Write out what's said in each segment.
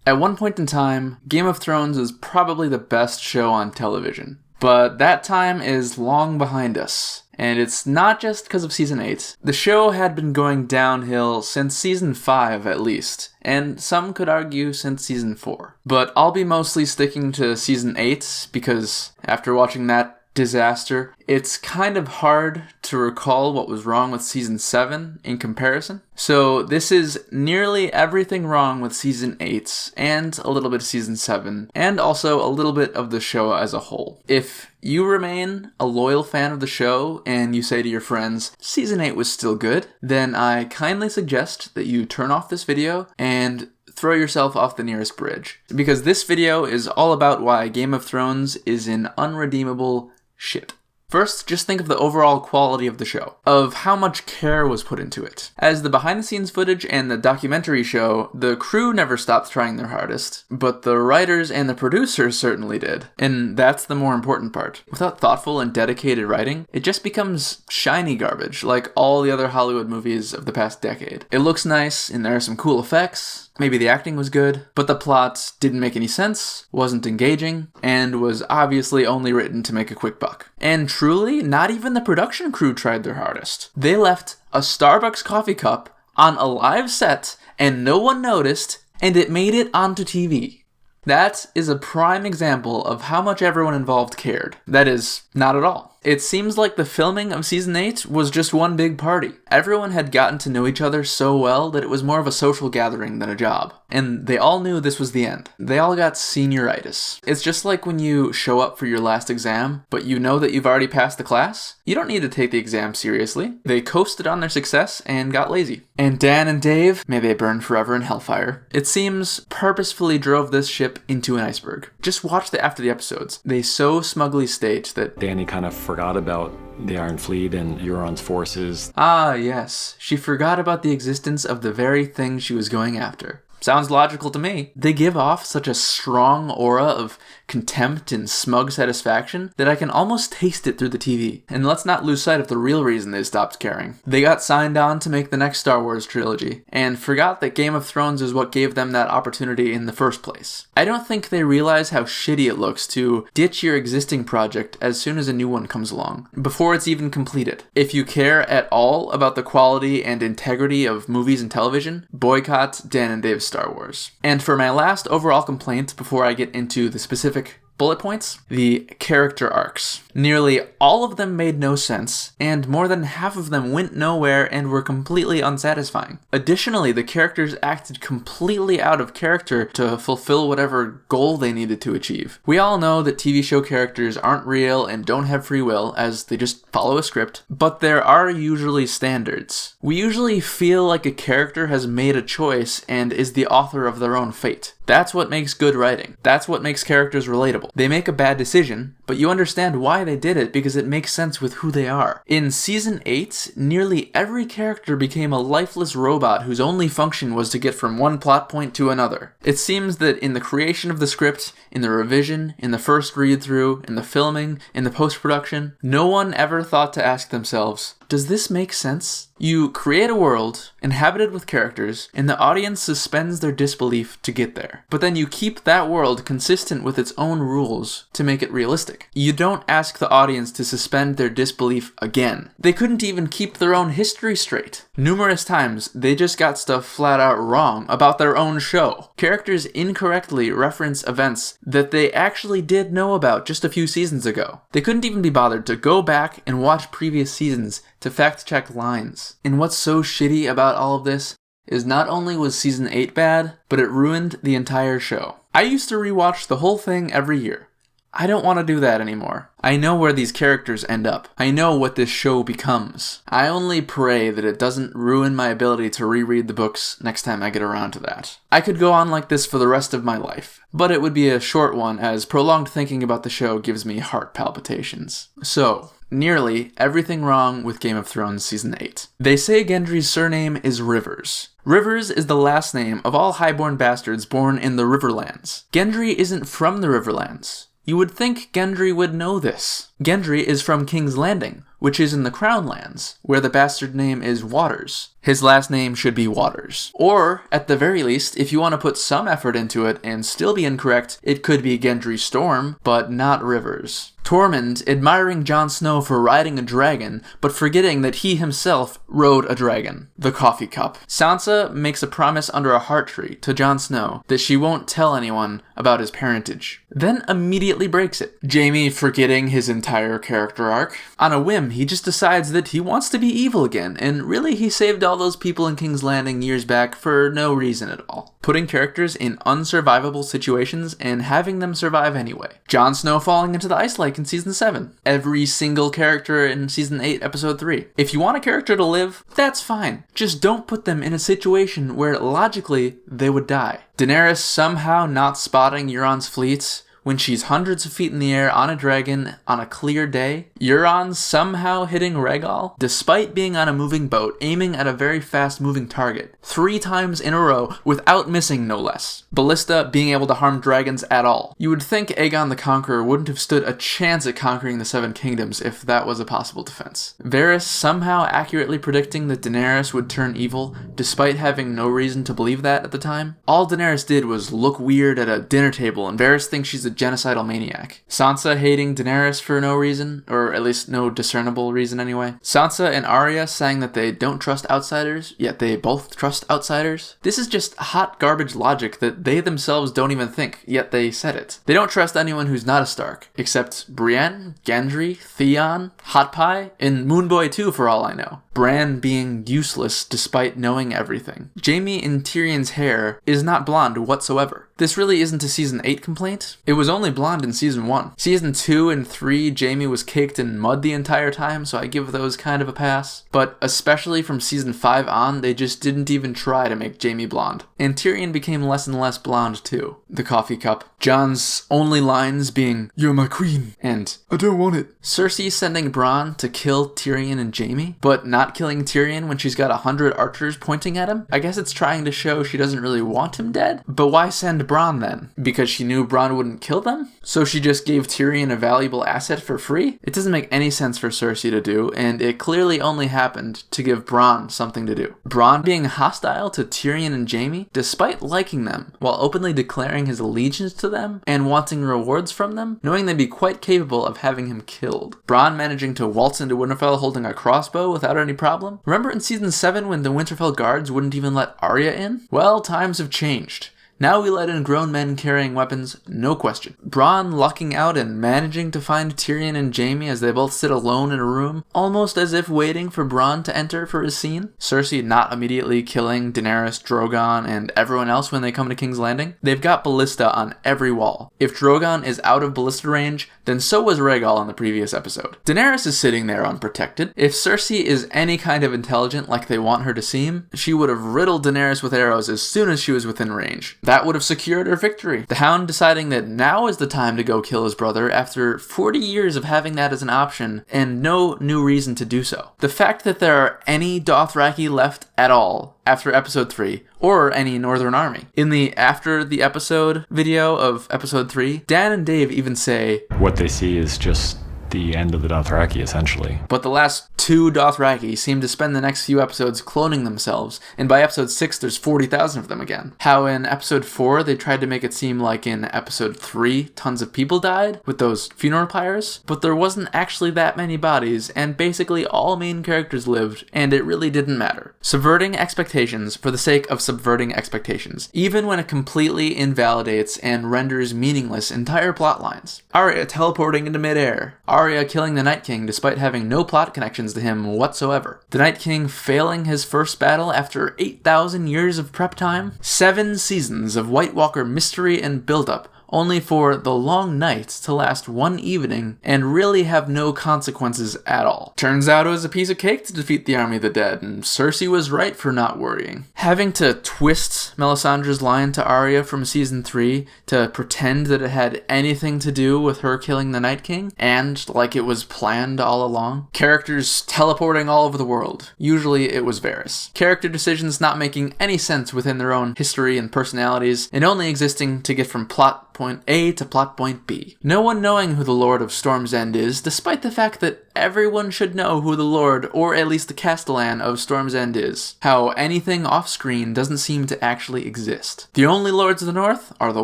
At one point in time, Game of Thrones was probably the best show on television. But that time is long behind us. And it's not just because of Season 8. The show had been going downhill since Season 5 at least, and some could argue since Season 4. But I'll be mostly sticking to Season 8 because after watching that disaster, it's kind of hard to recall what was wrong with Season 7 in comparison. So this is nearly everything wrong with Season 8 and a little bit of Season 7 and also a little bit of the show as a whole. If you remain a loyal fan of the show and you say to your friends, Season 8 was still good, then I kindly suggest that you turn off this video and throw yourself off the nearest bridge. Because this video is all about why Game of Thrones is an unredeemable shit. First, just think of the overall quality of the show, of how much care was put into it. As the behind-the-scenes footage and the documentary show, the crew never stopped trying their hardest, but the writers and the producers certainly did. And that's the more important part. Without thoughtful and dedicated writing, it just becomes shiny garbage, like all the other Hollywood movies of the past decade. It looks nice, and there are some cool effects, maybe the acting was good, but the plot didn't make any sense, wasn't engaging, and was obviously only written to make a quick buck. And truly, not even the production crew tried their hardest. They left a Starbucks coffee cup on a live set, and no one noticed, and it made it onto TV. That is a prime example of how much everyone involved cared. That is, not at all. It seems like the filming of Season 8 was just one big party. Everyone had gotten to know each other so well that it was more of a social gathering than a job. And they all knew this was the end. They all got senioritis. It's just like when you show up for your last exam, but you know that you've already passed the class. You don't need to take the exam seriously. They coasted on their success and got lazy. And Dan and Dave, may they burn forever in hellfire, it seems purposefully drove this ship into an iceberg. Just watch after the episodes. They so smugly state that Dany kind of forgot about the Iron Fleet and Euron's forces. Ah, yes. She forgot about the existence of the very thing she was going after. Sounds logical to me. They give off such a strong aura of contempt and smug satisfaction that I can almost taste it through the TV. And let's not lose sight of the real reason they stopped caring. They got signed on to make the next Star Wars trilogy, and forgot that Game of Thrones is what gave them that opportunity in the first place. I don't think they realize how shitty it looks to ditch your existing project as soon as a new one comes along, before it's even completed. If you care at all about the quality and integrity of movies and television, boycott Dan and Dave's Star Wars. And for my last overall complaint before I get into the specific bullet points, the character arcs. Nearly all of them made no sense, and more than half of them went nowhere and were completely unsatisfying. Additionally, the characters acted completely out of character to fulfill whatever goal they needed to achieve. We all know that TV show characters aren't real and don't have free will, as they just follow a script, but there are usually standards. We usually feel like a character has made a choice and is the author of their own fate. That's what makes good writing. That's what makes characters relatable. They make a bad decision, but you understand why they did it because it makes sense with who they are. In Season 8, nearly every character became a lifeless robot whose only function was to get from one plot point to another. It seems that in the creation of the script, in the revision, in the first read-through, in the filming, in the post-production, no one ever thought to ask themselves, does this make sense? You create a world, inhabited with characters, and the audience suspends their disbelief to get there. But then you keep that world consistent with its own rules to make it realistic. You don't ask the audience to suspend their disbelief again. They couldn't even keep their own history straight. Numerous times, they just got stuff flat out wrong about their own show. Characters incorrectly reference events that they actually did know about just a few seasons ago. They couldn't even be bothered to go back and watch previous seasons to fact-check lines. And what's so shitty about all of this is not only was Season 8 bad, but it ruined the entire show. I used to rewatch the whole thing every year. I don't want to do that anymore. I know where these characters end up. I know what this show becomes. I only pray that it doesn't ruin my ability to reread the books next time I get around to that. I could go on like this for the rest of my life, but it would be a short one as prolonged thinking about the show gives me heart palpitations. So, nearly everything wrong with Game of Thrones Season 8. They say Gendry's surname is Rivers. Rivers is the last name of all highborn bastards born in the Riverlands. Gendry isn't from the Riverlands. You would think Gendry would know this. Gendry is from King's Landing, which is in the Crown Lands, where the bastard name is Waters. His last name should be Waters. Or, at the very least, if you want to put some effort into it and still be incorrect, it could be Gendry Storm, but not Rivers. Tormund admiring Jon Snow for riding a dragon, but forgetting that he himself rode a dragon. The coffee cup. Sansa makes a promise under a heart tree to Jon Snow that she won't tell anyone about his parentage, then immediately breaks it. Jaime forgetting his entire character arc. On a whim, he just decides that he wants to be evil again, and really he saved all those people in King's Landing years back for no reason at all. Putting characters in unsurvivable situations and having them survive anyway. Jon Snow falling into the ice lake in season 7. Every single character in season 8, episode 3. If you want a character to live, that's fine. Just don't put them in a situation where logically they would die. Daenerys somehow not spotting Euron's fleets when she's hundreds of feet in the air on a dragon on a clear day. Euron somehow hitting Rhaegal despite being on a moving boat aiming at a very fast moving target 3 times in a row without missing, no less. Ballista being able to harm dragons at all. You would think Aegon the Conqueror wouldn't have stood a chance at conquering the 7 kingdoms if that was a possible defense. Varys somehow accurately predicting that Daenerys would turn evil despite having no reason to believe that at the time. All Daenerys did was look weird at a dinner table and Varys thinks she's a genocidal maniac. Sansa hating Daenerys for no reason, or at least no discernible reason anyway. Sansa and Arya saying that they don't trust outsiders, yet they both trust outsiders. This is just hot garbage logic that they themselves don't even think, yet they said it. They don't trust anyone who's not a Stark, except Brienne, Gendry, Theon, Hot Pie, and Moonboy too for all I know. Bran being useless despite knowing everything. Jaime in Tyrion's hair is not blonde whatsoever. This really isn't a season 8 complaint. It was only blonde in season 1. Season 2 and 3, Jaime was caked in mud the entire time, so I give those kind of a pass. But especially from season 5 on, they just didn't even try to make Jaime blonde. And Tyrion became less and less blonde too. The coffee cup. Jon's only lines being, "You're my queen," and "I don't want it." Cersei sending Bronn to kill Tyrion and Jaime, but not killing Tyrion when she's got 100 archers pointing at him. I guess it's trying to show she doesn't really want him dead. But why send Bronn then? Because she knew Bronn wouldn't kill them? So she just gave Tyrion a valuable asset for free? It doesn't make any sense for Cersei to do, and it clearly only happened to give Bronn something to do. Bronn being hostile to Tyrion and Jaime, despite liking them, while openly declaring his allegiance to them and wanting rewards from them, knowing they'd be quite capable of having him killed. Bronn managing to waltz into Winterfell holding a crossbow without any problem. Remember in season 7 when the Winterfell guards wouldn't even let Arya in? Well, times have changed. Now we let in grown men carrying weapons, no question. Bronn lucking out and managing to find Tyrion and Jaime as they both sit alone in a room, almost as if waiting for Bronn to enter for his scene. Cersei not immediately killing Daenerys, Drogon, and everyone else when they come to King's Landing. They've got ballista on every wall. If Drogon is out of ballista range, then so was Rhaegal in the previous episode. Daenerys is sitting there unprotected. If Cersei is any kind of intelligent like they want her to seem, she would have riddled Daenerys with arrows as soon as she was within range. That would have secured her victory. The Hound deciding that now is the time to go kill his brother after 40 years of having that as an option and no new reason to do so. The fact that there are any Dothraki left at all after episode 3, or any Northern Army. In the after the episode video of episode 3, Dan and Dave even say, What they see is just the end of the Dothraki, essentially. But the last 2 Dothraki seem to spend the next few episodes cloning themselves, and by episode 6 there's 40,000 of them again. How in episode 4 they tried to make it seem like in episode 3 tons of people died with those funeral pyres, but there wasn't actually that many bodies, and basically all main characters lived, and it really didn't matter. Subverting expectations for the sake of subverting expectations, even when it completely invalidates and renders meaningless entire plot lines. Arya teleporting into midair. Arya killing the Night King despite having no plot connections to him whatsoever. The Night King failing his first battle after 8,000 years of prep time. 7 seasons of White Walker mystery and build-up, only for the long nights to last one evening and really have no consequences at all. Turns out it was a piece of cake to defeat the army of the dead, and Cersei was right for not worrying. Having to twist Melisandre's line to Arya from season 3 to pretend that it had anything to do with her killing the Night King, and like it was planned all along. Characters teleporting all over the world. Usually it was Varys. Character decisions not making any sense within their own history and personalities, and only existing to get from plot point A to plot point B. No one knowing who the Lord of Storm's End is, despite the fact that everyone should know who the Lord, or at least the Castellan of Storm's End is. How anything off-screen doesn't seem to actually exist. The only Lords of the North are the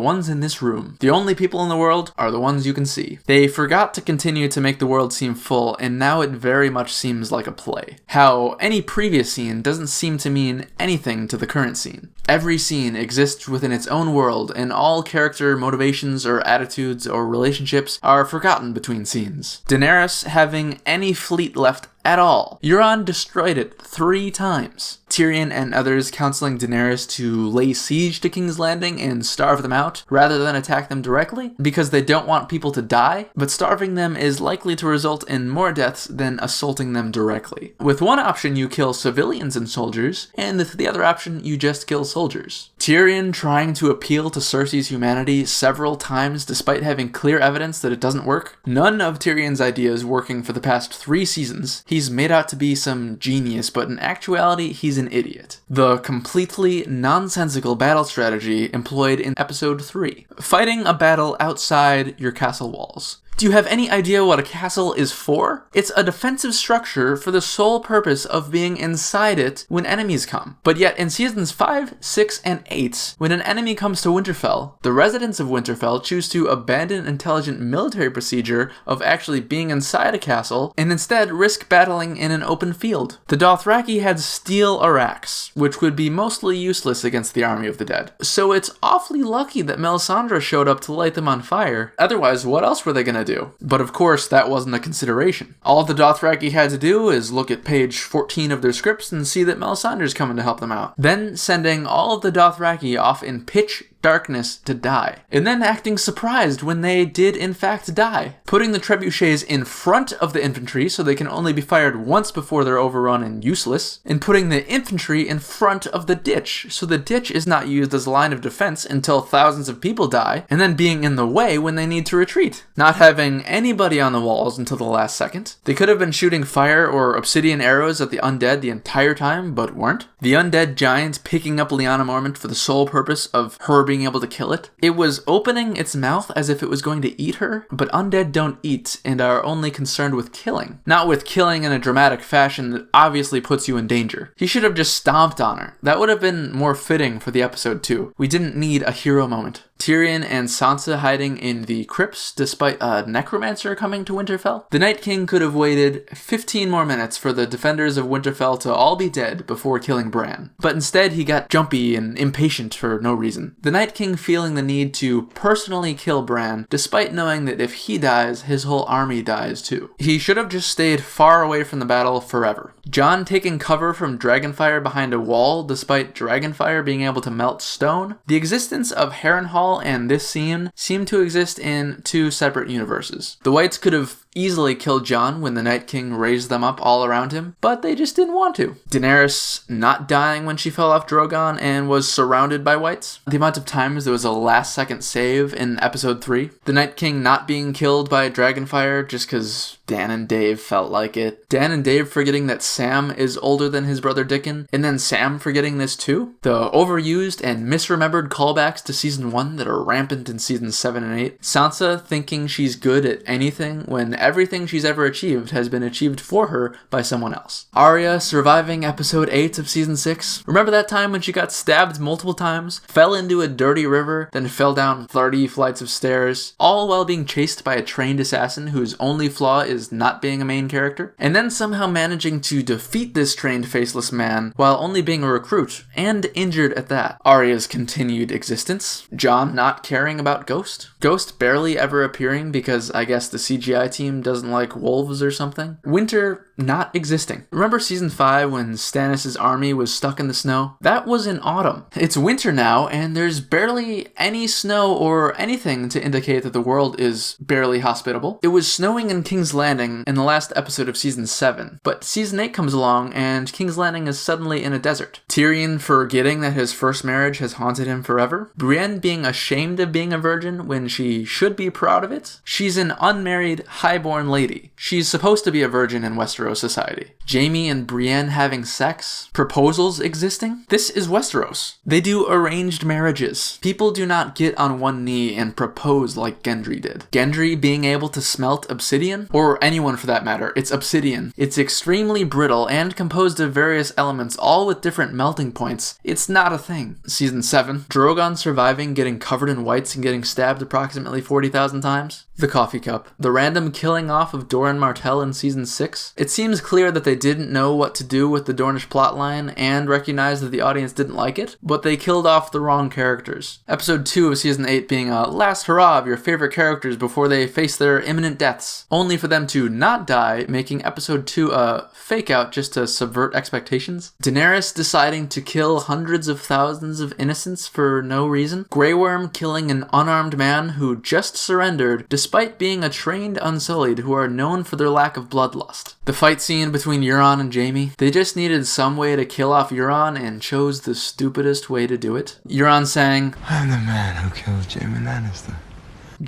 ones in this room. The only people in the world are the ones you can see. They forgot to continue to make the world seem full, and now it very much seems like a play. How any previous scene doesn't seem to mean anything to the current scene. Every scene exists within its own world, and all character motivations or attitudes or relationships are forgotten between scenes. Daenerys having any fleet left at all. Euron destroyed it 3 times. Tyrion and others counseling Daenerys to lay siege to King's Landing and starve them out, rather than attack them directly, because they don't want people to die, but starving them is likely to result in more deaths than assaulting them directly. With one option you kill civilians and soldiers, and with the other option you just kill soldiers. Tyrion trying to appeal to Cersei's humanity several times despite having clear evidence that it doesn't work. None of Tyrion's ideas working for the past 3 seasons. He's made out to be some genius, but in actuality, he's an idiot. The completely nonsensical battle strategy employed in episode 3. Fighting a battle outside your castle walls. Do you have any idea what a castle is for? It's a defensive structure for the sole purpose of being inside it when enemies come. But yet in seasons 5, 6, and 8, when an enemy comes to Winterfell, the residents of Winterfell choose to abandon intelligent military procedure of actually being inside a castle and instead risk battling in an open field. The Dothraki had steel araks, which would be mostly useless against the army of the dead. So it's awfully lucky that Melisandre showed up to light them on fire. Otherwise, what else were they gonna do? But of course, that wasn't a consideration. All the Dothraki had to do is look at page 14 of their scripts and see that Melisandre's coming to help them out. Then sending all of the Dothraki off in pitch darkness to die, and then acting surprised when they did in fact die. Putting the trebuchets in front of the infantry so they can only be fired once before they're overrun and useless, and putting the infantry in front of the ditch so the ditch is not used as a line of defense until thousands of people die, and then being in the way when they need to retreat. Not having anybody on the walls until the last second. They could have been shooting fire or obsidian arrows at the undead the entire time, but weren't. The undead giant picking up Lyanna Mormont for the sole purpose of her being able to kill it. It was opening its mouth as if it was going to eat her, but undead don't eat and are only concerned with killing. Not with killing in a dramatic fashion that obviously puts you in danger. He should have just stomped on her. That would have been more fitting for the episode too. We didn't need a hero moment. Tyrion and Sansa hiding in the crypts despite a necromancer coming to Winterfell. The Night King could have waited 15 more minutes for the defenders of Winterfell to all be dead before killing Bran. But instead he got jumpy and impatient for no reason. The Night King feeling the need to personally kill Bran despite knowing that if he dies, his whole army dies too. He should have just stayed far away from the battle forever. Jon taking cover from dragonfire behind a wall despite dragonfire being able to melt stone. The existence of Harrenhal and this scene seem to exist in 2 separate universes. The Whites could have easily killed Jon when the Night King raised them up all around him, but they just didn't want to. Daenerys not dying when she fell off Drogon and was surrounded by Whites. The amount of times there was a last second save in episode 3. The Night King not being killed by Dragonfire just because Dan and Dave felt like it. Dan and Dave forgetting that Sam is older than his brother Dickon, and then Sam forgetting this too. The overused and misremembered callbacks to season 1 that are rampant in seasons 7 and 8. Sansa thinking she's good at anything when everything she's ever achieved has been achieved for her by someone else. Arya surviving episode 8 of season 6. Remember that time when she got stabbed multiple times, fell into a dirty river, then fell down 30 flights of stairs, all while being chased by a trained assassin whose only flaw is not being a main character, and then somehow managing to defeat this trained faceless man while only being a recruit, and injured at that. Arya's continued existence. Jon not caring about Ghost. Ghost barely ever appearing because I guess the CGI team doesn't like wolves or something. Winter not existing. Remember season 5 when Stannis' army was stuck in the snow? That was in autumn. It's winter now, and there's barely any snow or anything to indicate that the world is barely hospitable. It was snowing in King's Landing in the last episode of season 7, but season 8 comes along and King's Landing is suddenly in a desert. Tyrion forgetting that his first marriage has haunted him forever. Brienne being ashamed of being a virgin when she should be proud of it. She's an unmarried, highborn lady. She's supposed to be a virgin in Westeros Westeros society. Jaime and Brienne having sex, proposals existing. This is Westeros. They do arranged marriages. People do not get on one knee and propose like Gendry did. Gendry being able to smelt obsidian, or anyone for that matter, it's obsidian. It's extremely brittle and composed of various elements, all with different melting points. It's not a thing. Season 7, Drogon surviving, getting covered in whites and getting stabbed approximately 40,000 times. The coffee cup. The random killing off of Doran Martell in Season 6. It seems clear that they didn't know what to do with the Dornish plotline and recognized that the audience didn't like it, but they killed off the wrong characters. Episode 2 of Season 8 being a last hurrah of your favorite characters before they face their imminent deaths, only for them to not die, making Episode 2 a fake out just to subvert expectations. Daenerys deciding to kill hundreds of thousands of innocents for no reason. Grey Worm killing an unarmed man who just surrendered despite being a trained Unsullied who are known for their lack of bloodlust. The fight scene between Euron and Jaime. They just needed some way to kill off Euron and chose the stupidest way to do it. Euron saying, "I'm the man who killed Jaime Lannister."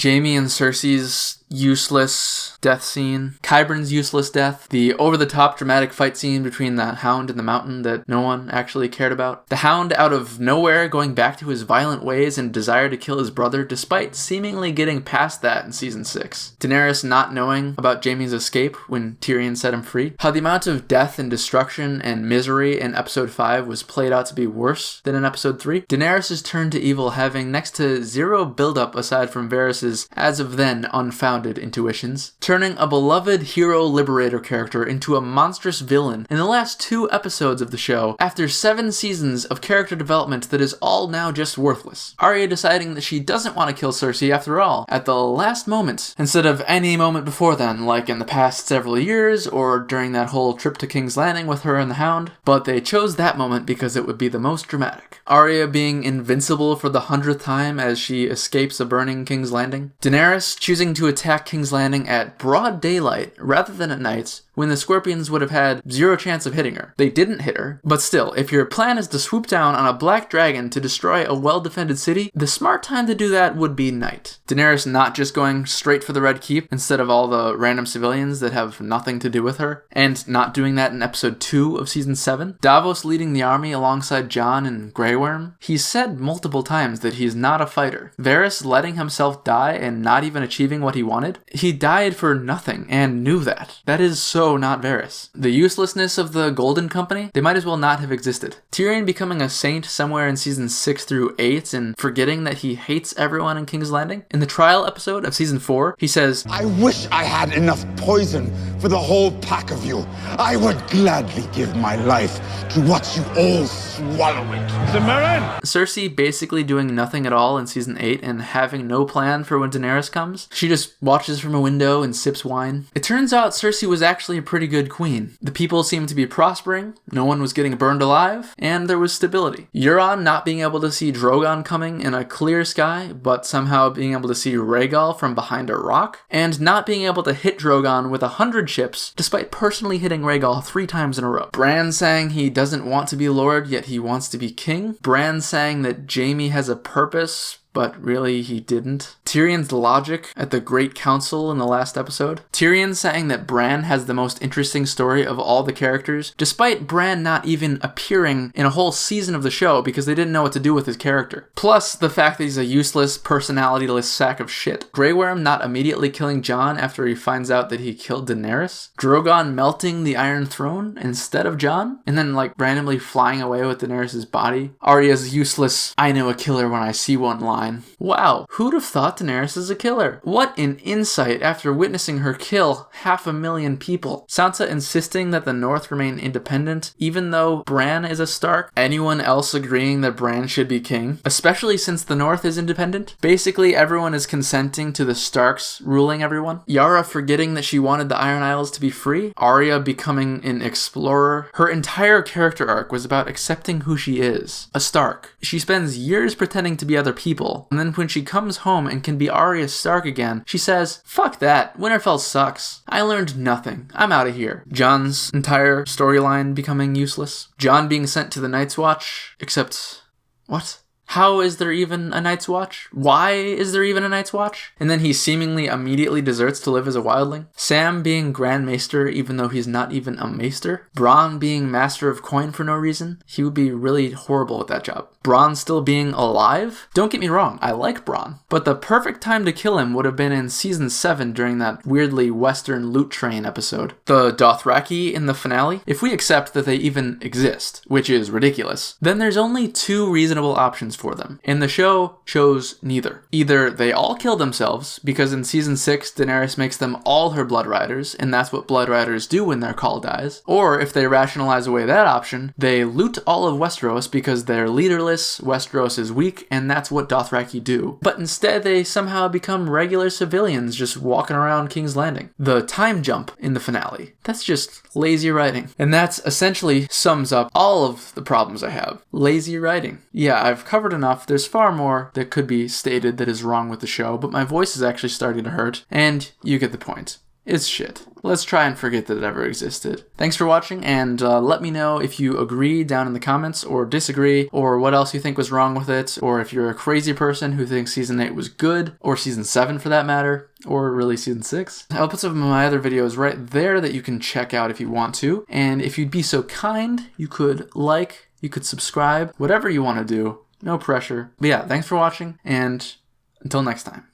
Jaime and Cersei's useless death scene, Qyburn's useless death, the over-the-top dramatic fight scene between the Hound and the Mountain that no one actually cared about, the Hound out of nowhere going back to his violent ways and desire to kill his brother despite seemingly getting past that in Season 6, Daenerys not knowing about Jaime's escape when Tyrion set him free, how the amount of death and destruction and misery in Episode 5 was played out to be worse than in Episode 3, Daenerys' turn to evil having next to zero build-up aside from Varys' as of then unfounded intuitions, turning a beloved hero liberator character into a monstrous villain in the last 2 episodes of the show after 7 seasons of character development that is all now just worthless. Arya deciding that she doesn't want to kill Cersei after all, at the last moment, instead of any moment before then, like in the past several years or during that whole trip to King's Landing with her and the Hound, but they chose that moment because it would be the most dramatic. Arya being invincible for the 100th time as she escapes a burning King's Landing. Daenerys choosing to attack King's Landing at broad daylight rather than at night, when the Scorpions would have had zero chance of hitting her. They didn't hit her, but still, if your plan is to swoop down on a black dragon to destroy a well-defended city, the smart time to do that would be night. Daenerys not just going straight for the Red Keep instead of all the random civilians that have nothing to do with her, and not doing that in Episode 2 of Season 7. Davos leading the army alongside Jon and Grey Worm. He's said multiple times that he's not a fighter. Varys letting himself die and not even achieving what he wanted. He died for nothing and knew that. That is so not Varys. The uselessness of the Golden Company, they might as well not have existed. Tyrion becoming a saint somewhere in Season 6 through 8 and forgetting that he hates everyone in King's Landing. In the trial episode of Season 4, he says, "I wish I had enough poison for the whole pack of you. I would gladly give my life to watch you all swallow it." Cersei basically doing nothing at all in Season 8 and having no plan for when Daenerys comes. She just watches from a window and sips wine. It turns out Cersei was actually a pretty good queen. The people seemed to be prospering, no one was getting burned alive, and there was stability. Euron not being able to see Drogon coming in a clear sky, but somehow being able to see Rhaegal from behind a rock, and not being able to hit Drogon with 100 ships, despite personally hitting Rhaegal 3 times in a row. Bran saying he doesn't want to be Lord, yet he wants to be king. Bran saying that Jaime has a purpose, but really he didn't. Tyrion's logic at the Great Council in the last episode. Tyrion saying that Bran has the most interesting story of all the characters, despite Bran not even appearing in a whole season of the show because they didn't know what to do with his character. Plus the fact that he's a useless, personality-less sack of shit. Grey Worm not immediately killing Jon after he finds out that he killed Daenerys. Drogon melting the Iron Throne instead of Jon, and then randomly flying away with Daenerys' body. Arya's useless, "I know a killer when I see one" line. Wow, who'd have thought Daenerys is a killer? What an insight after witnessing her kill 500,000 people. Sansa insisting that the North remain independent, even though Bran is a Stark. Anyone else agreeing that Bran should be king, especially since the North is independent. Basically, everyone is consenting to the Starks ruling everyone. Yara forgetting that she wanted the Iron Isles to be free. Arya becoming an explorer. Her entire character arc was about accepting who she is, a Stark. She spends years pretending to be other people, and then when she comes home and can be Arya Stark again, she says, "Fuck that, Winterfell sucks. I learned nothing. I'm out of here." Jon's entire storyline becoming useless. Jon being sent to the Night's Watch, except, what? How is there even a Night's Watch? Why is there even a Night's Watch? And then he seemingly immediately deserts to live as a wildling. Sam being Grand Maester even though he's not even a maester. Bronn being Master of Coin for no reason. He would be really horrible at that job. Bronn still being alive? Don't get me wrong, I like Bronn. But the perfect time to kill him would have been in season 7 during that weirdly Western loot train episode. The Dothraki in the finale? If we accept that they even exist, which is ridiculous, then there's only 2 reasonable options for them. And the show chose neither. Either they all kill themselves, because in season 6 Daenerys makes them all her Blood Riders, and that's what Blood Riders do when their call dies. Or if they rationalize away that option, they loot all of Westeros because they're leaderless, Westeros is weak, and that's what Dothraki do. But instead they somehow become regular civilians just walking around King's Landing. The time jump in the finale. That's just lazy writing. And that's essentially sums up all of the problems I have. Lazy writing. Yeah, I've covered enough. There's far more that could be stated that is wrong with the show, but my voice is actually starting to hurt, and you get the point. It's shit. Let's try and forget that it ever existed. Thanks for watching, and let me know if you agree down in the comments, or disagree, or what else you think was wrong with it, or if you're a crazy person who thinks season 8 was good, or season 7 for that matter, or really season 6. I'll put some of my other videos right there that you can check out if you want to, and if you'd be so kind, you could like, you could subscribe, whatever you want to do. No pressure. But yeah, thanks for watching, and until next time.